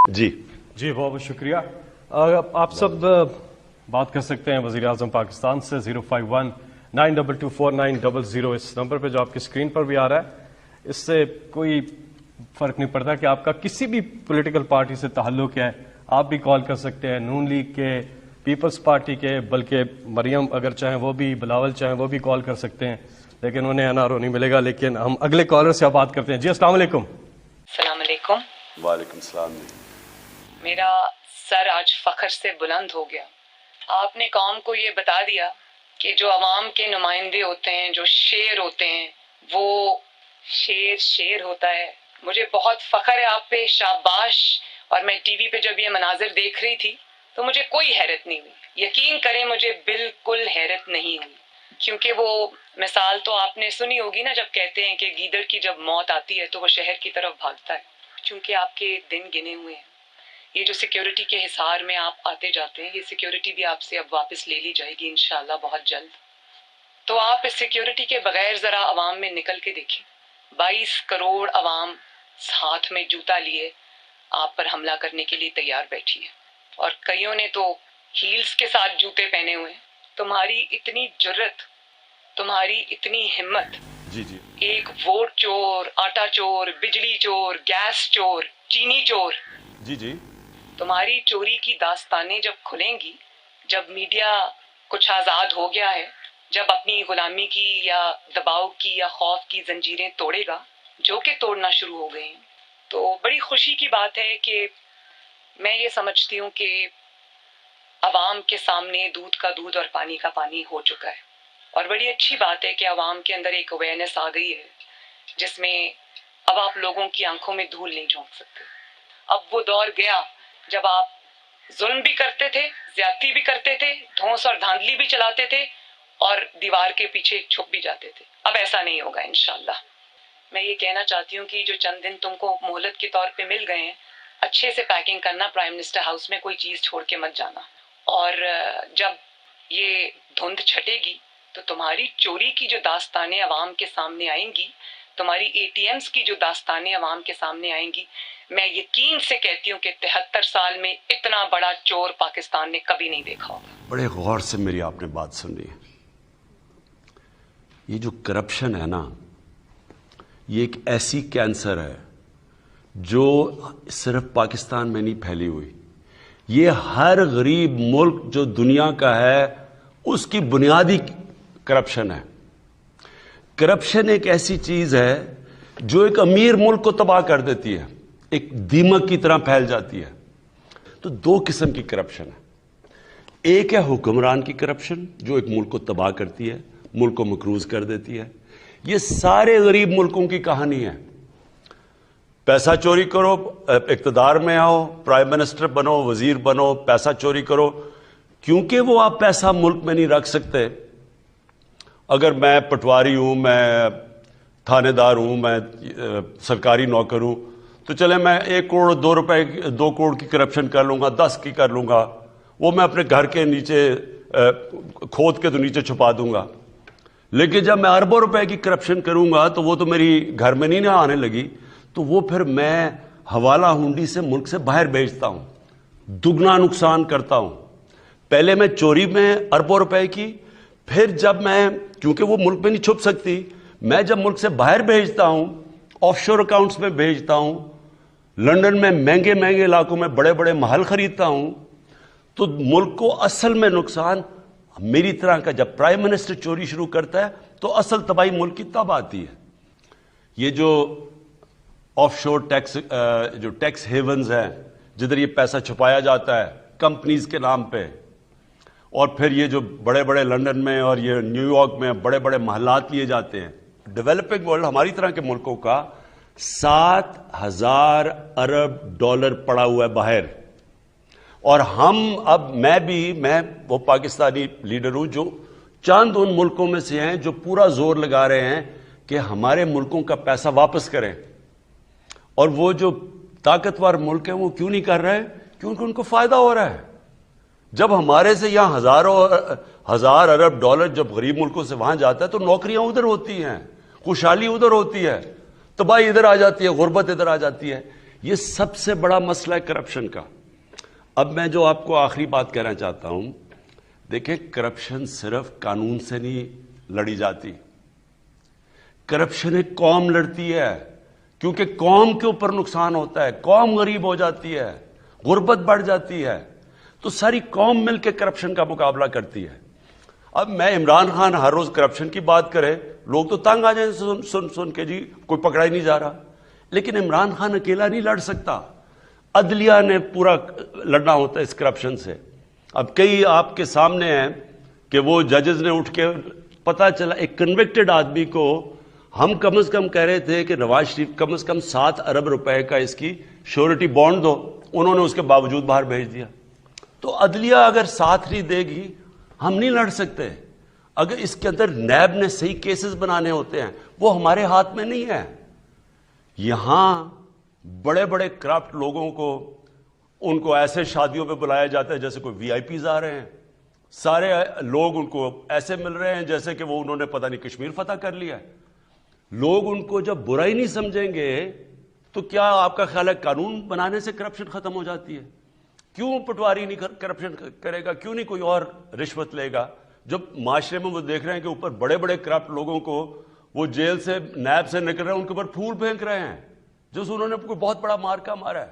جی بہت بہت شکریہ. آپ سب بات کر سکتے ہیں وزیر اعظم پاکستان سے 05192249000 اس نمبر پہ جو آپ کی اسکرین پر بھی آ رہا ہے. اس سے کوئی فرق نہیں پڑتا کہ آپ کا کسی بھی پولیٹیکل پارٹی سے تعلق ہے, آپ بھی کال کر سکتے ہیں, نون لیگ کے, پیپلز پارٹی کے, بلکہ مریم اگر چاہیں وہ بھی, بلاول چاہیں وہ بھی کال کر سکتے ہیں, لیکن انہیں این آر او نہیں ملے گا. لیکن ہم اگلے کالر سے بات کرتے ہیں. جی السلام علیکم. السلام علیکم. وعلیکم السلام. میرا سر آج فخر سے بلند ہو گیا. آپ نے قوم کو یہ بتا دیا کہ جو عوام کے نمائندے ہوتے ہیں, جو شیر ہوتے ہیں, وہ شیر ہوتا ہے. مجھے بہت فخر ہے آپ پہ, شاباش. اور میں ٹی وی پہ جب یہ مناظر دیکھ رہی تھی تو مجھے کوئی حیرت نہیں ہوئی. یقین کریں مجھے بالکل حیرت نہیں ہوئی, کیونکہ وہ مثال تو آپ نے سنی ہوگی نا, جب کہتے ہیں کہ گیدڑ کی جب موت آتی ہے تو وہ شہر کی طرف بھاگتا ہے. چونکہ آپ کے دن گنے ہوئے ہیں. یہ جو سیکیورٹی کے حصار میں آپ آتے جاتے ہیں, یہ سیکیورٹی بھی آپ سے اب واپس لے لی جائے گی انشاءاللہ بہت جلد. تو آپ اس سیکیورٹی کے بغیر ذرا عوام میں نکل کے دیکھیں. 22 کروڑ عوام ہاتھ میں جوتا لیے آپ پر حملہ کرنے کے لیے تیار بیٹھی ہے, اور کئیوں نے تو ہیلز کے ساتھ جوتے پہنے ہوئے ہیں. تمہاری اتنی جرت, تمہاری اتنی ہمت. جی ایک ووٹ چور, آٹا چور, بجلی چور, گیس چور, چینی چور. جی تمہاری چوری کی داستانیں جب کھلیں گی, جب میڈیا کچھ آزاد ہو گیا ہے, جب اپنی غلامی کی یا دباؤ کی یا خوف کی زنجیریں توڑے گا, جو کہ توڑنا شروع ہو گئی ہیں, تو بڑی خوشی کی بات ہے کہ میں یہ سمجھتی ہوں کہ عوام کے سامنے دودھ کا دودھ اور پانی کا پانی ہو چکا ہے. اور بڑی اچھی بات ہے کہ عوام کے اندر ایک اویئرنیس آ گئی ہے, جس میں اب آپ لوگوں کی آنکھوں میں دھول نہیں جھونک سکتے. اب وہ دور گیا جب آپ ظلم بھی کرتے تھے, زیادتی بھی کرتے تھے, دھونس اور دھاندلی بھی چلاتے تھے, اور دیوار کے پیچھے چھپ بھی جاتے تھے. اب ایسا نہیں ہوگا انشاءاللہ. میں یہ کہنا چاہتی ہوں کہ جو چند دن تم کو مہلت کے طور پہ مل گئے ہیں, اچھے سے پیکنگ کرنا, پرائم منسٹر ہاؤس میں کوئی چیز چھوڑ کے مت جانا. اور جب یہ دھند چھٹے گی تو تمہاری چوری کی جو داستانیں عوام کے سامنے آئیں گی, تمہاری اے ٹی ایمز کی جو داستانیں عوام کے سامنے آئیں گی, میں یقین سے کہتی ہوں کہ 73 سال میں اتنا بڑا چور پاکستان نے کبھی نہیں دیکھا ہوگا. بڑے غور سے میری آپ نے بات سنی. یہ جو کرپشن ہے نا, یہ ایک ایسی کینسر ہے جو صرف پاکستان میں نہیں پھیلی ہوئی. یہ ہر غریب ملک جو دنیا کا ہے اس کی بنیادی کرپشن ہے. کرپشن ایک ایسی چیز ہے جو ایک امیر ملک کو تباہ کر دیتی ہے, ایک دیمک کی طرح پھیل جاتی ہے. تو دو قسم کی کرپشن ہے. ایک ہے حکمران کی کرپشن جو ایک ملک کو تباہ کرتی ہے, ملک کو مقروض کر دیتی ہے. یہ سارے غریب ملکوں کی کہانی ہے. پیسہ چوری کرو, اقتدار میں آؤ, پرائم منسٹر بنو, وزیر بنو, پیسہ چوری کرو. کیونکہ وہ آپ پیسہ ملک میں نہیں رکھ سکتے. اگر میں پٹواری ہوں, میں تھانے دار ہوں, میں سرکاری نوکر ہوں, تو چلے میں 1 کروڑ 2 روپے 2 کروڑ کی کرپشن کر لوں گا, 10 کی کر لوں گا, وہ میں اپنے گھر کے نیچے کھود کے تو نیچے چھپا دوں گا. لیکن جب میں اربوں روپے کی کرپشن کروں گا تو وہ تو میری گھر میں نہیں نہ آنے لگی, تو وہ پھر میں حوالہ ہنڈی سے ملک سے باہر بھیجتا ہوں, دگنا نقصان کرتا ہوں. پہلے میں چوری میں اربوں روپے کی, پھر جب میں, کیونکہ وہ ملک میں نہیں چھپ سکتی, میں جب ملک سے باہر بھیجتا ہوں, آف شور اکاؤنٹس میں بھیجتا ہوں, لنڈن میں مہنگے مہنگے علاقوں میں بڑے بڑے محل خریدتا ہوں, تو ملک کو اصل میں نقصان میری طرح کا. جب پرائم منسٹر چوری شروع کرتا ہے تو اصل تباہی ملک کی تب آتی ہے. یہ جو آف شور ٹیکس, جو ٹیکس ہیونز ہیں جدھر یہ پیسہ چھپایا جاتا ہے کمپنیز کے نام پہ, اور پھر یہ جو بڑے بڑے لنڈن میں اور یہ نیو یارک میں بڑے بڑے محلات لیے جاتے ہیں. ڈیولپنگ ورلڈ ہماری طرح کے ملکوں کا 7,000 ارب ڈالر پڑا ہوا ہے باہر. اور ہم اب, میں وہ پاکستانی لیڈر ہوں جو چند ان ملکوں میں سے ہیں جو پورا زور لگا رہے ہیں کہ ہمارے ملکوں کا پیسہ واپس کریں. اور وہ جو طاقتور ملک ہیں وہ کیوں نہیں کر رہے؟ کیونکہ ان کو فائدہ ہو رہا ہے. جب ہمارے سے یہاں ہزار ارب ڈالر جب غریب ملکوں سے وہاں جاتا ہے تو نوکریاں ادھر ہوتی ہیں, خوشحالی ادھر ہوتی ہے, تباہی ادھر آ جاتی ہے, غربت ادھر آ جاتی ہے. یہ سب سے بڑا مسئلہ ہے کرپشن کا. اب میں جو آپ کو آخری بات کہنا چاہتا ہوں, دیکھیں کرپشن صرف قانون سے نہیں لڑی جاتی, کرپشن ایک قوم لڑتی ہے, کیونکہ قوم کے اوپر نقصان ہوتا ہے, قوم غریب ہو جاتی ہے, غربت بڑھ جاتی ہے, تو ساری قوم مل کے کرپشن کا مقابلہ کرتی ہے. اب میں عمران خان ہر روز کرپشن کی بات کرے, لوگ تو تنگ آ جائیں سن سن کے, جی کوئی پکڑا ہی نہیں جا رہا. لیکن عمران خان اکیلا نہیں لڑ سکتا, عدلیہ نے پورا لڑنا ہوتا ہے اس کرپشن سے. اب کئی آپ کے سامنے ہیں کہ وہ ججز نے اٹھ کے, پتہ چلا ایک کنوکٹڈ آدمی کو ہم کم از کم کہہ رہے تھے کہ نواز شریف کم از کم 7 ارب روپے کا اس کی شیورٹی بانڈ دو, انہوں نے اس کے باوجود باہر بھیج دیا. تو عدلیہ اگر ساتھ نہیں دے گی ہم نہیں لڑ سکتے. اگر اس کے اندر نیب نے صحیح کیسز بنانے ہوتے ہیں, وہ ہمارے ہاتھ میں نہیں ہے. یہاں بڑے بڑے کرپٹ لوگوں کو ان کو ایسے شادیوں پہ بلایا جاتا ہے جیسے کوئی وی آئی پیز آ رہے ہیں, سارے لوگ ان کو ایسے مل رہے ہیں جیسے کہ وہ انہوں نے پتہ نہیں کشمیر فتح کر لیا ہے. لوگ ان کو جب برا ہی نہیں سمجھیں گے تو کیا آپ کا خیال ہے قانون بنانے سے کرپشن ختم ہو جاتی ہے؟ کیوں پٹواری نہیں کرپشن کرے گا, کیوں نہیں کوئی اور رشوت لے گا؟ جب معاشرے میں وہ دیکھ رہے ہیں کہ اوپر بڑے بڑے کرپٹ لوگوں کو وہ جیل سے نیب سے نکل رہے ہیں, ان کے اوپر پھول پھینک رہے ہیں جو انہوں نے کوئی بہت بڑا مارکا مارا ہے.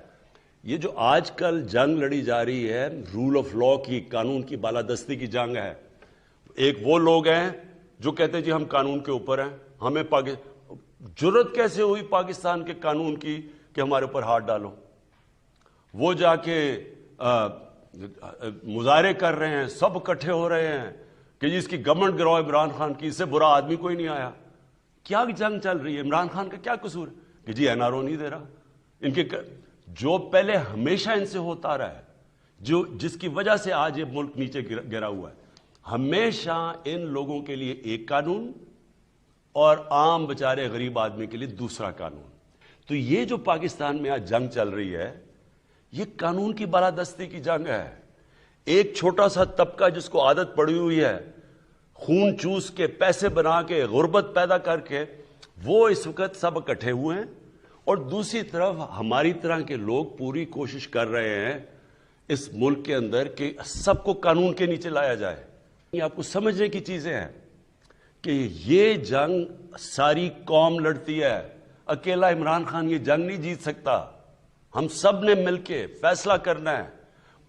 یہ جو آج کل جنگ لڑی جا رہی ہے رول آف لا کی, قانون کی بالادستی کی جنگ ہے. ایک وہ لوگ ہیں جو کہتے ہیں جی ہم قانون کے اوپر ہیں, ہمیں جرت کیسے ہوئی پاکستان کے قانون کی کہ ہمارے اوپر ہاتھ ڈالو. وہ جا کے مظاہرے کر رہے ہیں, سب اکٹھے ہو رہے ہیں کہ جی اس کی گورنمنٹ گراؤ عمران خان کی, اس سے برا آدمی کوئی نہیں آیا. کیا جنگ چل رہی ہے؟ عمران خان کا کیا قصور ہے کہ جی این آر او نہیں دے رہا؟ ان کے جو پہلے ہمیشہ ان سے ہوتا رہا ہے, جو جس کی وجہ سے آج یہ ملک نیچے گرا ہوا ہے, ہمیشہ ان لوگوں کے لیے ایک قانون اور عام بیچارے غریب آدمی کے لیے دوسرا قانون. تو یہ جو پاکستان میں آج جنگ چل رہی ہے یہ قانون کی بالادستی کی جنگ ہے. ایک چھوٹا سا طبقہ جس کو عادت پڑی ہوئی ہے خون چوس کے, پیسے بنا کے, غربت پیدا کر کے, وہ اس وقت سب اکٹھے ہوئے ہیں. اور دوسری طرف ہماری طرح کے لوگ پوری کوشش کر رہے ہیں اس ملک کے اندر کہ سب کو قانون کے نیچے لایا جائے. یہ آپ کو سمجھنے کی چیزیں ہیں کہ یہ جنگ ساری قوم لڑتی ہے, اکیلا عمران خان یہ جنگ نہیں جیت سکتا. ہم سب نے مل کے فیصلہ کرنا ہے.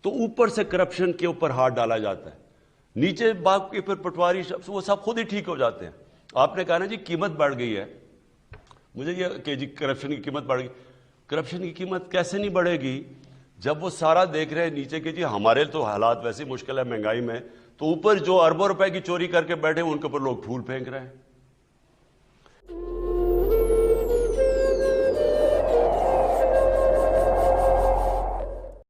تو اوپر سے کرپشن کے اوپر ہاتھ ڈالا جاتا ہے, نیچے باپ کے پھر پٹواری وہ سب خود ہی ٹھیک ہو جاتے ہیں. آپ نے کہا نا جی قیمت بڑھ گئی ہے, مجھے یہ کہ جی کرپشن کی قیمت بڑھ گئی. کرپشن کی قیمت کیسے نہیں بڑھے گی جب وہ سارا دیکھ رہے ہیں نیچے کہ جی ہمارے تو حالات ویسے مشکل ہے مہنگائی میں, تو اوپر جو اربوں روپے کی چوری کر کے بیٹھے ان کے اوپر لوگ پھول پھینک رہے ہیں.